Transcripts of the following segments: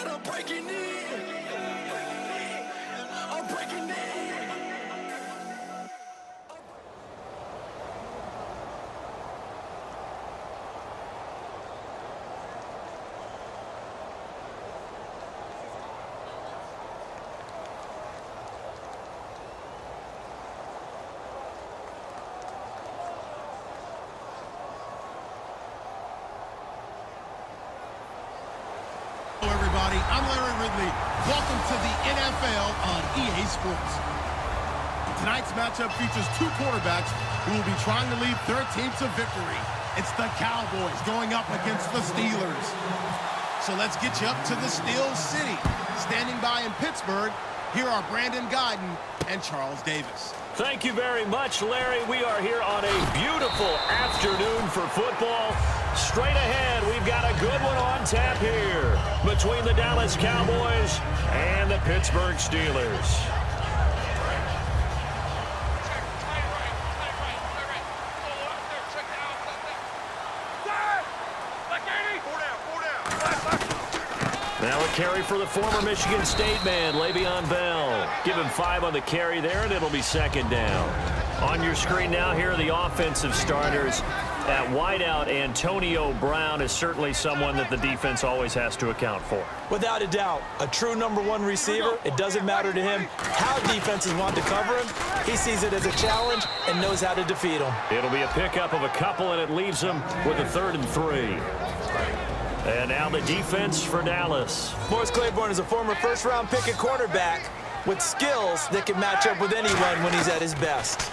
I'm breaking in. I'm breaking in. Hello, everybody. I'm Larry Ridley. Welcome to the NFL on EA Sports. Tonight's matchup features two quarterbacks who will be trying to lead their team to victory. It's the Cowboys going up against the Steelers. So let's get you up to the Steel City. Standing by in Pittsburgh, here are Brandon Guyton and Charles Davis. Thank you very much, Larry. We are here on a beautiful afternoon for football. Straight ahead, we've got a good one on tap here between the Dallas Cowboys and the Pittsburgh Steelers. Now a carry for the former Michigan State man, Le'Veon Bell. Give him 5 on the carry there, and it'll be second down. On your screen now, here are the offensive starters. At wideout, Antonio Brown is certainly someone that the defense always has to account for. Without a doubt, a true #1 receiver. It doesn't matter to him how defenses want to cover him. He sees it as a challenge and knows how to defeat them. It'll be a pickup of a couple, and it leaves them with a 3rd and 3. And now the defense for Dallas. Morris Claiborne is a former first-round pick at quarterback with skills that can match up with anyone when he's at his best.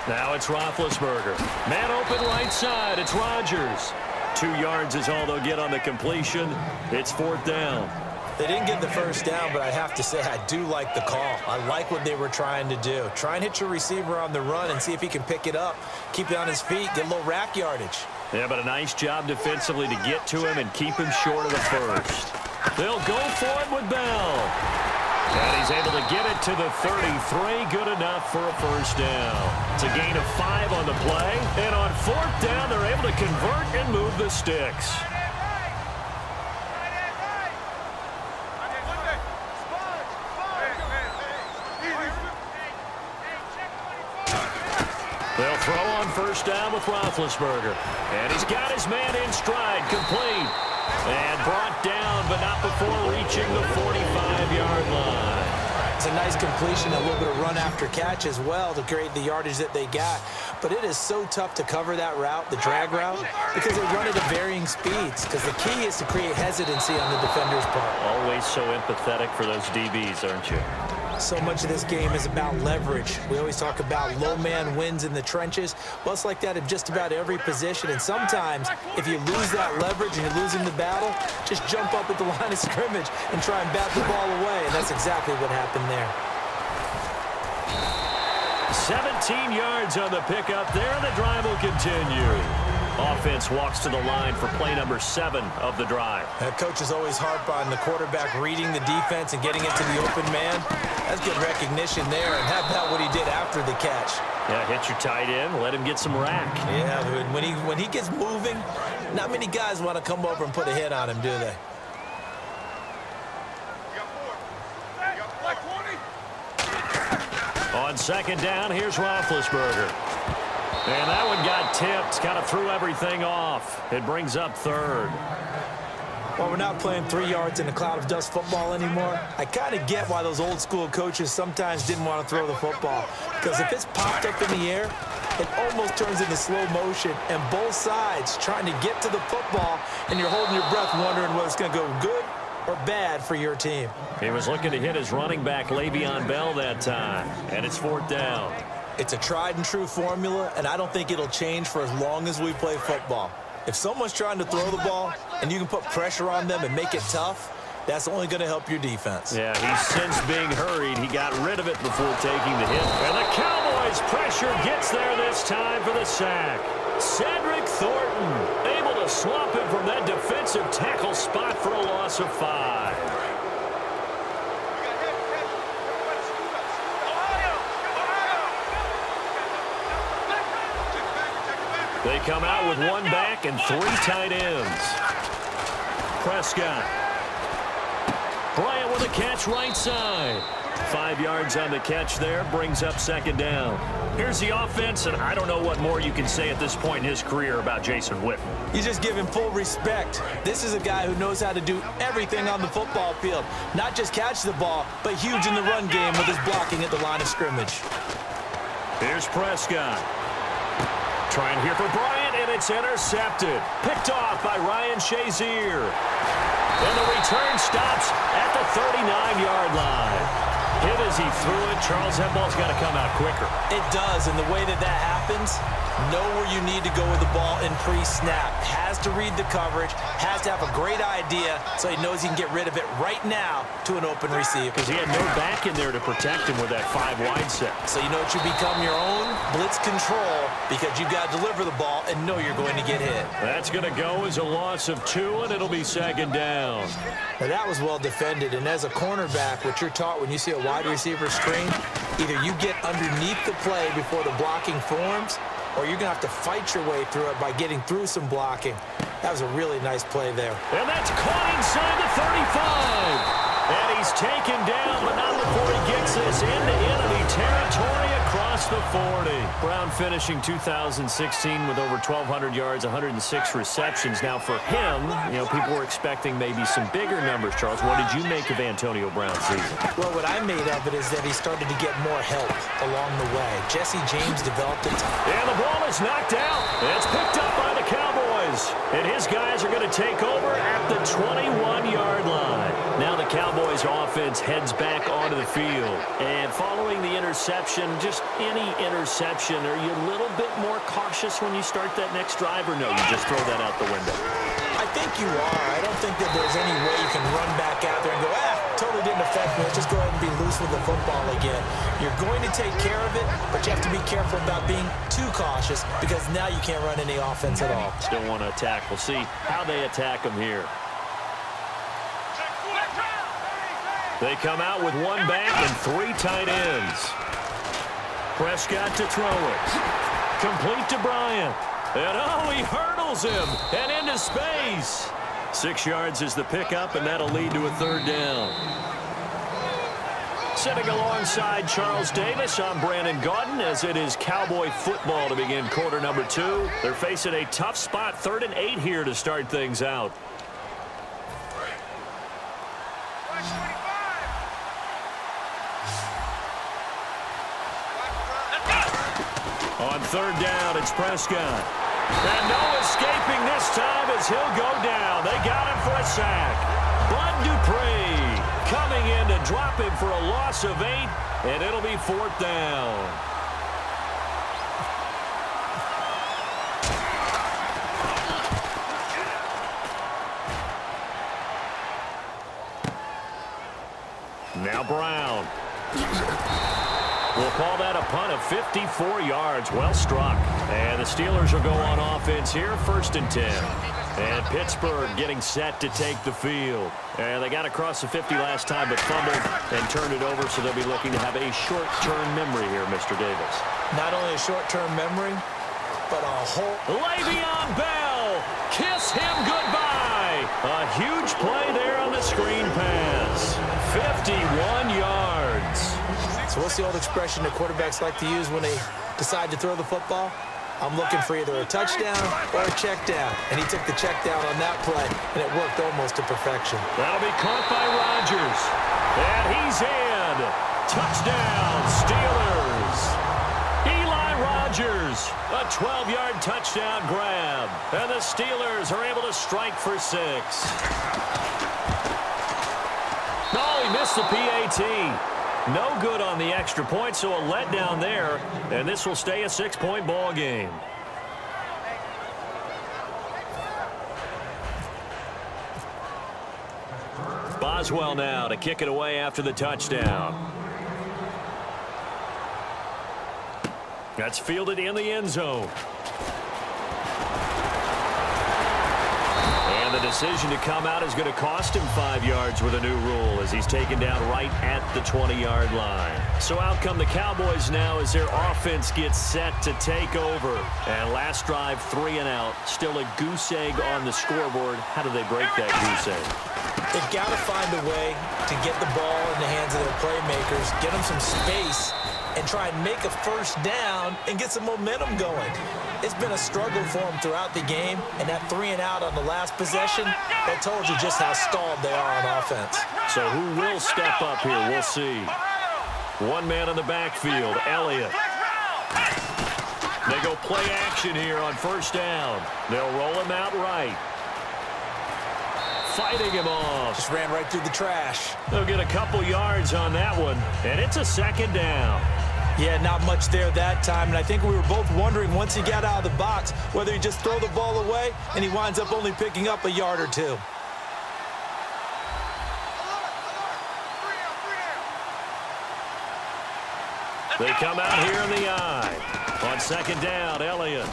Now it's Roethlisberger. Man open right side. It's Rodgers. 2 yards is all they'll get on the completion. It's 4th down. They didn't get the first down, but I have to say I do like the call. I like what they were trying to do. Try and hit your receiver on the run and see if he can pick it up. Keep it on his feet, get a little rack yardage. Yeah, but a nice job defensively to get to him and keep him short of the first. They'll go for it with Bell. And he's able to get it to the 33. Good enough for a first down. It's a gain of 5 on the play. And on 4th down, they're able to convert and move the sticks. They'll throw on first down with Roethlisberger. And he's got his man in stride, complete. And brought down, but not before reaching the 45-yard line. It's a nice completion, a little bit of run after catch as well to create the yardage that they got. But it is so tough to cover that route, the drag route, because they run it at varying speeds. Because the key is to create hesitancy on the defender's part. Always so empathetic for those DBs, aren't you? So much of this game is about leverage. We always talk about low man wins in the trenches. Well, it's like that in just about every position. And sometimes, if you lose that leverage and you're losing the battle, just jump up at the line of scrimmage and try and bat the ball away. And that's exactly what happened there. 17 yards on the pickup there, and the drive will continue. Offense walks to the line for play number 7 of the drive. Coaches always harp on the quarterback reading the defense and getting it to the open man. That's good recognition there, and how about what he did after the catch? Yeah, hit your tight end, let him get some rack. Yeah, when he gets moving, not many guys want to come over and put a hit on him, do they? On second down, here's Roethlisberger. And that one got tipped, kind of threw everything off. It brings up 3rd. Well, we're not playing 3 yards in a cloud of dust football anymore. I kind of get why those old school coaches sometimes didn't want to throw the football. Because if it's popped up in the air, it almost turns into slow motion. And both sides trying to get to the football, and you're holding your breath wondering whether it's going to go good or bad for your team. He was looking to hit his running back, Le'Veon Bell, that time. And it's 4th down. It's a tried-and-true formula, and I don't think it'll change for as long as we play football. If someone's trying to throw the ball and you can put pressure on them and make it tough, that's only going to help your defense. Yeah, he's since being hurried. He got rid of it before taking the hit. And the Cowboys' pressure gets there this time for the sack. Cedric Thornton able to swap him from that defensive tackle spot for a loss of 5. They come out with 1 back and 3 tight ends. Prescott. with a catch right side. 5 yards on the catch there, brings up second down. Here's the offense, and I don't know what more you can say at this point in his career about Jason Witten. You just give him full respect. This is a guy who knows how to do everything on the football field. Not just catch the ball, but huge in the run game with his blocking at the line of scrimmage. Here's Prescott. Trying here for Bryant, and it's intercepted. Picked off by Ryan Shazier. And the return stops at the 39-yard line. Hit as he threw it. Charles, that ball's got to come out quicker. It does, and the way that happens, know where you need to go with the ball in pre-snap. Has to read the coverage, has to have a great idea so he knows he can get rid of it right now to an open receiver. Because he had no back in there to protect him with that 5-wide set. So you know it should become your own blitz control because you've got to deliver the ball and know you're going to get hit. That's going to go as a loss of 2, and it'll be second down. Now that was well defended, and as a cornerback, what you're taught when you see a wide receiver screen, either you get underneath the play before the blocking forms, or you're going to have to fight your way through it by getting through some blocking. That was a really nice play there. And that's caught inside the 35. And he's taken down, but not before he gets this into enemy territory across the 40. Brown finishing 2016 with over 1,200 yards, 106 receptions. Now for him, you know, people were expecting maybe some bigger numbers, Charles. What did you make of Antonio Brown's season? Well, what I made of it is that he started to get more help along the way. Jesse James developed it. And the ball is knocked out. It's picked up by the Cowboys. And his guys are going to take over at the 21-yard line. Now the Cowboys offense heads back onto the field. And following the interception, just any interception, are you a little bit more cautious when you start that next drive, or no, you just throw that out the window? I think you are. I don't think that there's any way you can run back out there and go, totally didn't affect me. Let's just go ahead and be loose with the football again. You're going to take care of it, but you have to be careful about being too cautious because now you can't run any offense at all. Still want to attack. We'll see how they attack him here. They come out with 1 back and 3 tight ends. Prescott to throw it. Complete to Bryant. And oh, he hurdles him and into space. 6 yards is the pickup, and that'll lead to a third down. Sitting alongside Charles Davis, I'm Brandon Gaudin, as it is Cowboy football to begin quarter number 2. They're facing a tough spot, 3rd and 8 here to start things out. On 3rd down, it's Prescott. And no escaping this time as he'll go down. They got him for a sack. Bud Dupree coming in to drop him for a loss of 8, and it'll be 4th down. Now Brown. We'll call that a punt of 54 yards. Well struck. And the Steelers will go on offense here, 1st and 10. And Pittsburgh getting set to take the field. And they got across the 50 last time, but fumbled and turned it over, so they'll be looking to have a short-term memory here, Mr. Davis. Not only a short-term memory, but a whole... Le'Veon Bell, kiss him goodbye. A huge play there on the screen pass. 51 yards. So what's the old expression that quarterbacks like to use when they decide to throw the football? I'm looking for either a touchdown or a check down. And he took the check down on that play, and it worked almost to perfection. That'll be caught by Rodgers. And he's in. Touchdown, Steelers. Eli Rodgers, a 12-yard touchdown grab. And the Steelers are able to strike for 6. Oh, he missed the PAT. No good on the extra point, so a letdown there, and this will stay a 6-point ball game. Boswell now to kick it away after the touchdown. That's fielded in the end zone. The decision to come out is going to cost him 5 yards with a new rule as he's taken down right at the 20-yard line. So out come the Cowboys now as their offense gets set to take over. And last drive, 3 and out. Still a goose egg on the scoreboard. How do they break that goose egg? They've got to find a way to get the ball in the hands of their playmakers, get them some space, and try and make a first down and get some momentum going. It's been a struggle for them throughout the game, and that 3-and-out on the last possession, that told you just how stalled they are on offense. So who will step up here? We'll see. One man in the backfield, Elliott. They go play action here on first down. They'll roll him out right. Fighting him off. Just ran right through the trash. They'll get a couple yards on that one, and it's a second down. Yeah, not much there that time, and I think we were both wondering once he got out of the box whether he just throw the ball away, and he winds up only picking up a yard or two. They come out here in the eye. On second down, Elliott.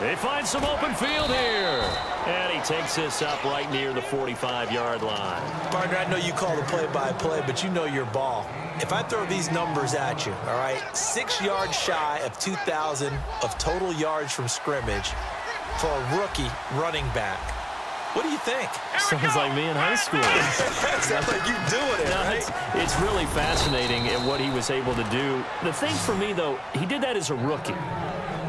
They find some open field here. And he takes this up right near the 45-yard line. Partner, I know you call the play-by-play, but you know your ball. If I throw these numbers at you, all right, 6 yards shy of 2,000 of total yards from scrimmage for a rookie running back. What do you think? Sounds like me in high school. Sounds like you doing it, right? It's really fascinating at what he was able to do. The thing for me, though, he did that as a rookie.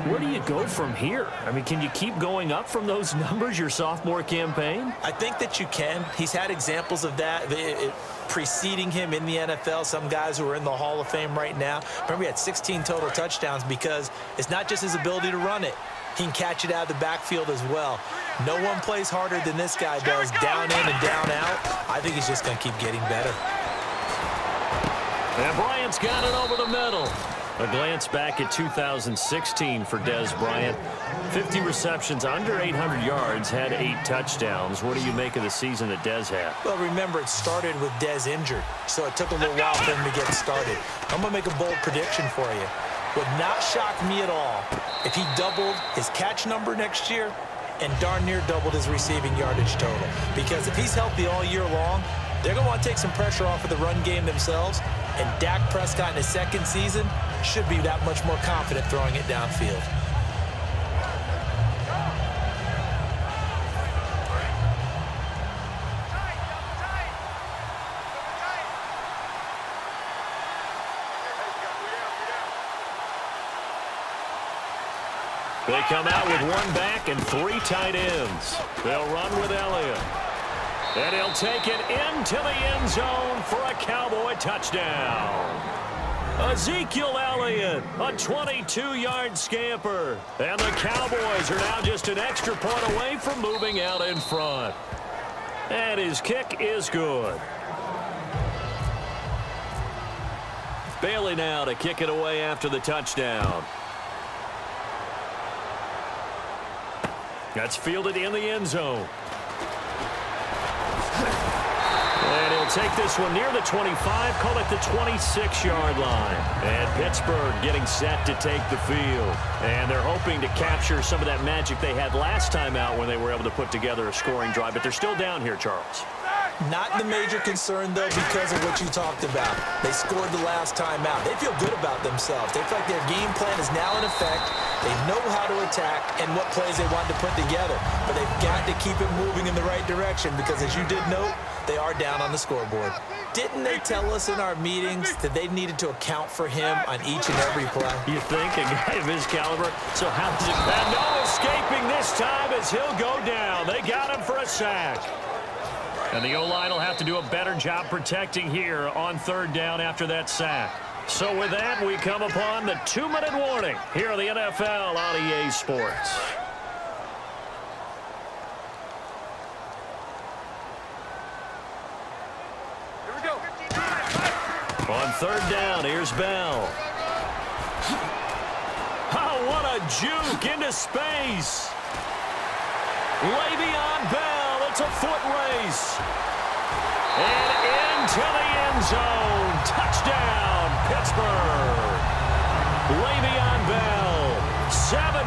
Where do you go from here? I mean, can you keep going up from those numbers your sophomore campaign? I think that you can. He's had examples of that preceding him in the NFL. Some guys who are in the Hall of Fame right now. Remember, he had 16 total touchdowns because it's not just his ability to run it. He can catch it out of the backfield as well. No one plays harder than this guy does, down in and down out. I think he's just going to keep getting better. And Bryant's got it over the middle. A glance back at 2016 for Dez Bryant. 50 receptions, under 800 yards, had 8 touchdowns. What do you make of the season that Dez had? Well, remember, it started with Dez injured, so it took a little while for him to get started. I'm going to make a bold prediction for you. Would not shock me at all if he doubled his catch number next year and darn near doubled his receiving yardage total. Because if he's healthy all year long, they're going to want to take some pressure off of the run game themselves, and Dak Prescott in his second season should be that much more confident throwing it downfield. They come out with one back and 3 tight ends. They'll run with Elliott. And he'll take it into the end zone for a Cowboy touchdown. Ezekiel Elliott, a 22-yard scamper. And the Cowboys are now just an extra point away from moving out in front. And his kick is good. Bailey now to kick it away after the touchdown. That's fielded in the end zone. And he'll take this one near the 25, call it the 26-yard line. And Pittsburgh getting set to take the field. And they're hoping to capture some of that magic they had last time out when they were able to put together a scoring drive. But they're still down here, Charles. Not the major concern, though, because of what you talked about. They scored the last time out. They feel good about themselves. They feel like their game plan is now in effect. They know how to attack and what plays they want to put together. But they've got to keep it moving in the right direction because, as you did note, they are down on the scoreboard. Didn't they tell us in our meetings that they needed to account for him on each and every play? You think a guy of his caliber? So how does it... And no escaping this time as he'll go down. They got him for a sack. And the O-line will have to do a better job protecting here on third down after that sack. So with that, we come upon the 2-minute warning here on the NFL on EA Sports. Here we go. On third down, here's Bell. Oh, what a juke into space. Le'Veon Bell. It's a foot race. And into the end zone. Touchdown, Pittsburgh. Le'Veon Bell, 7